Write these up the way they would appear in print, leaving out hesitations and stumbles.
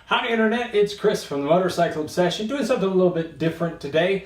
Howdy Internet, it's Chris from the Motorcycle Obsession, doing something a little bit different today.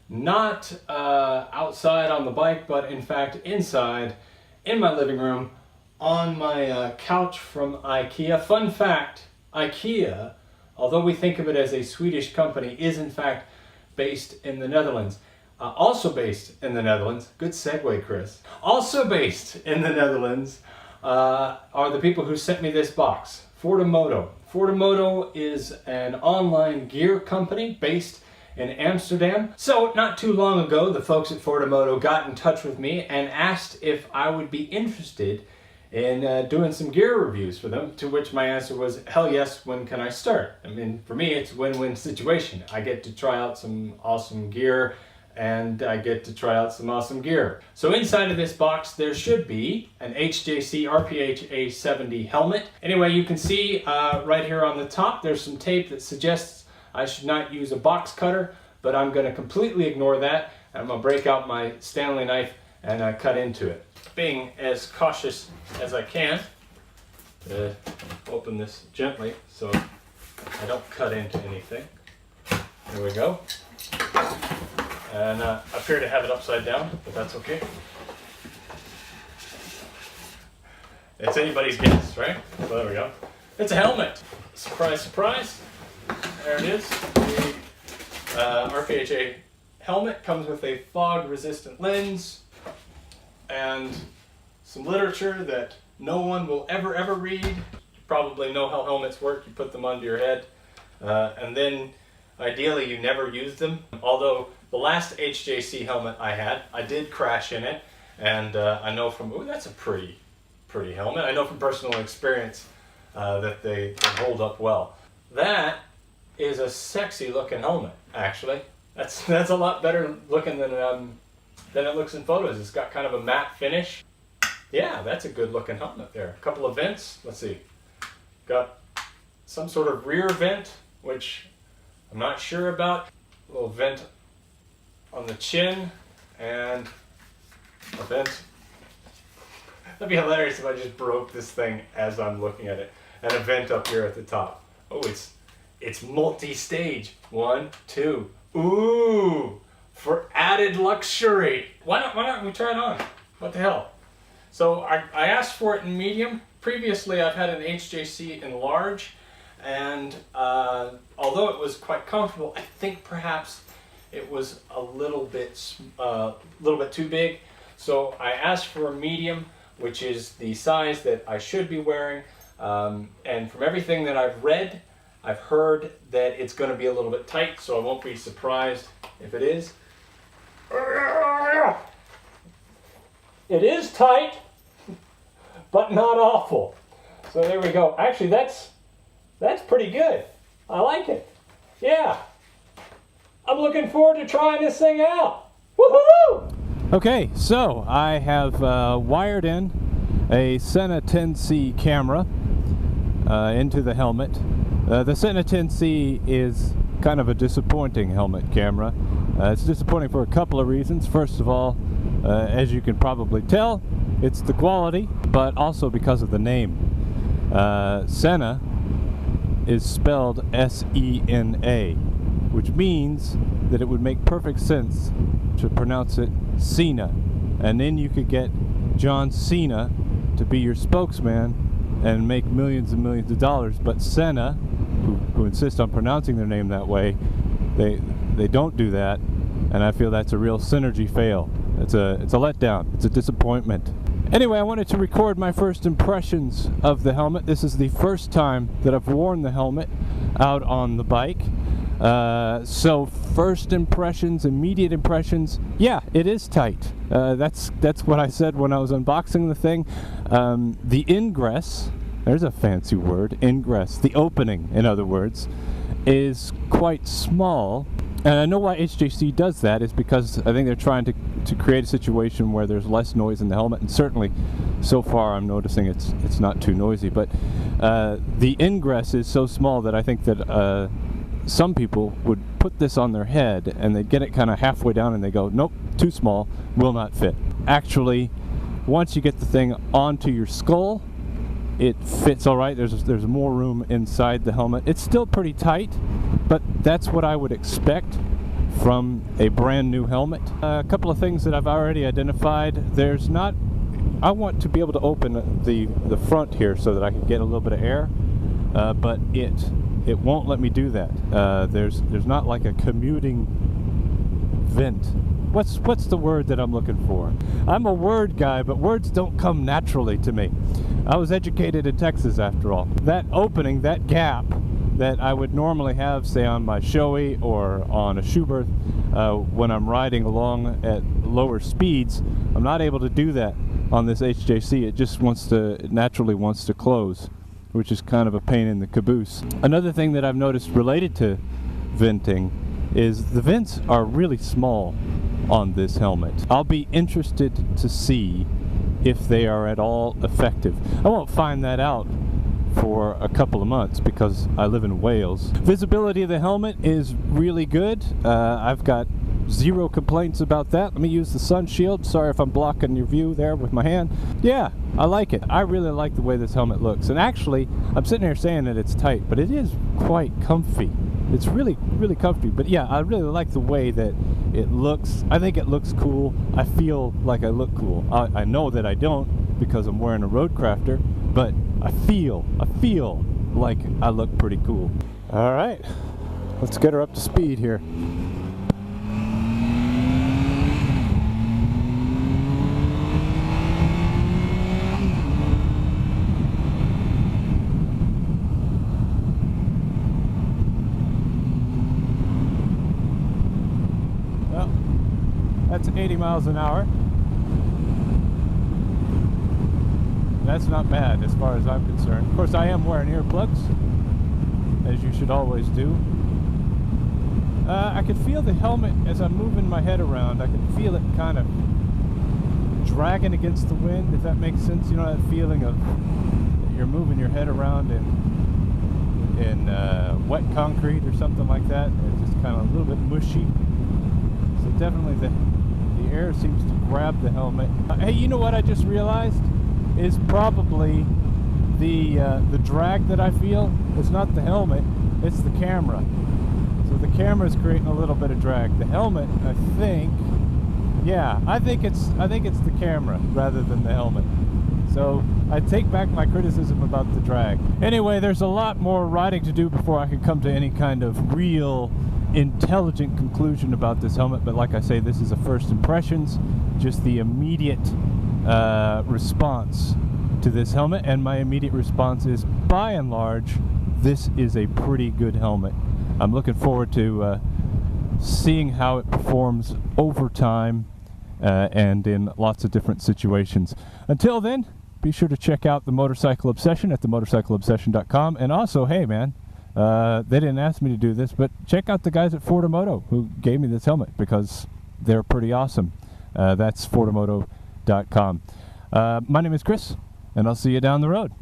Not outside on the bike, but in fact inside in my living room on my couch from IKEA. Fun fact, IKEA, although we think of it as a Swedish company, is in fact based in the Netherlands. Also based in the Netherlands, good segue Chris, also based in the Netherlands are the people who sent me this box, Fortimoto. Fortimoto is an online gear company based in Amsterdam. So not too long ago, the folks at Fortimoto got in touch with me and asked if I would be interested in doing some gear reviews for them, to which my answer was, hell yes, when can I start? I mean, for me, it's a win-win situation. I get to try out some awesome gear, and I get to try out some awesome gear. So inside of this box, there should be an HJC RPHA 70 helmet. Anyway, you can see right here on the top, there's some tape that suggests I should not use a box cutter, but I'm gonna completely ignore that. I'm gonna break out my Stanley knife and cut into it. Being as cautious as I can, open this gently so I don't cut into anything. There we go. And I appear to have it upside down, but that's okay. It's anybody's guess, right? So there we go. It's a helmet. Surprise, surprise. There it is. The RPHA helmet comes with a fog-resistant lens and some literature that no one will ever read. You probably know how helmets work. You put them under your head, and then ideally you never use them. Although the last HJC helmet I had, I did crash in it, and I know from, oh, that's a pretty helmet. I know from personal experience that they hold up well. That is a sexy looking helmet, actually. That's a lot better looking than it looks in photos. It's got kind of a matte finish. Yeah, that's a good looking helmet there. A couple of vents, let's see. Got some sort of rear vent, which I'm not sure about. A little vent on the chin, and a vent. That'd be hilarious if I just broke this thing as I'm looking at it. And a vent up here at the top. Oh, it's multi-stage. 1, 2. Ooh, for added luxury. Why not we try it on? What the hell? So I asked for it in medium. Previously, I've had an HJC in large, and although it was quite comfortable, I think perhaps it was a little bit too big. So I asked for a medium, which is the size that I should be wearing. And from everything that I've read, I've heard that it's going to be a little bit tight, so I won't be surprised if it is. It is tight, but not awful. So there we go. Actually, that's pretty good. I like it. Yeah. I'm looking forward to trying this thing out. Woohoo! Okay, so I have wired in a Sena 10C camera into the helmet. The Sena 10C is kind of a disappointing helmet camera. It's disappointing for a couple of reasons. First of all, as you can probably tell, it's the quality, but also because of the name. Sena is spelled S-E-N-A, which means that it would make perfect sense to pronounce it Cena, and then you could get John Cena to be your spokesman and make millions and millions of dollars. But Sena, who insist on pronouncing their name that way, they don't do that, and I feel that's a real synergy fail. It's a letdown. It's a disappointment. Anyway, I wanted to record my first impressions of the helmet. This is the first time that I've worn the helmet out on the bike. So first impressions, immediate impressions, yeah, it is tight. That's what I said when I was unboxing the thing. The ingress, there's a fancy word, ingress, the opening, in other words, is quite small. And I know why HJC does that is because I think they're trying to create a situation where there's less noise in the helmet, and certainly so far I'm noticing it's not too noisy. But the ingress is so small that I think that some people would put this on their head and they'd get it kind of halfway down and they go, nope, too small, will not fit. Actually, once you get the thing onto your skull, it fits all right. There's more room inside the helmet. It's still pretty tight, but that's what I would expect from a brand new helmet. A couple of things that I've already identified. I want to be able to open the front here so that I can get a little bit of air, but it won't let me do that. There's not like a commuting vent. What's the word that I'm looking for? I'm a word guy, but words don't come naturally to me. I was educated in Texas after all. That opening, that gap that I would normally have, say on my Shoei or on a Schuberth, when I'm riding along at lower speeds, I'm not able to do that on this HJC. It just naturally wants to close, which is kind of a pain in the caboose. Another thing that I've noticed related to venting is the vents are really small on this helmet. I'll be interested to see if they are at all effective. I won't find that out for a couple of months because I live in Wales. Visibility of the helmet is really good. I've got zero complaints about that. Let me use the sun shield. Sorry if I'm blocking your view there with my hand. Yeah, I like it. I really like the way this helmet looks. And actually, I'm sitting here saying that it's tight, but it is quite comfy. It's really, really comfy. But yeah, I really like the way that it looks. I think it looks cool. I feel like I look cool. I know that I don't because I'm wearing a Roadcrafter, but I feel like I look pretty cool. All right, let's get her up to speed here. That's 80 miles an hour. That's not bad as far as I'm concerned. Of course, I am wearing earplugs, as you should always do. I can feel the helmet as I'm moving my head around. I can feel it kind of dragging against the wind, if that makes sense. You know that feeling of that you're moving your head around in wet concrete or something like that. It's just kind of a little bit mushy. So definitely the air seems to grab the helmet. Hey, you know what I just realized is probably the drag that I feel. It's not the helmet, it's the camera. So the camera's creating a little bit of drag. The helmet, I think it's the camera rather than the helmet. So I take back my criticism about the drag. Anyway, there's a lot more riding to do before I can come to any kind of real intelligent conclusion about this helmet, but like I say, this is a first impressions, just the immediate response to this helmet, and my immediate response is, by and large, this is a pretty good helmet. I'm looking forward to seeing how it performs over time and in lots of different situations. Until then, be sure to check out the Motorcycle Obsession at themotorcycleobsession.com, and also, hey man, they didn't ask me to do this, but check out the guys at Fortimoto who gave me this helmet because they're pretty awesome. That's Fortimoto.com. My name is Chris, and I'll see you down the road.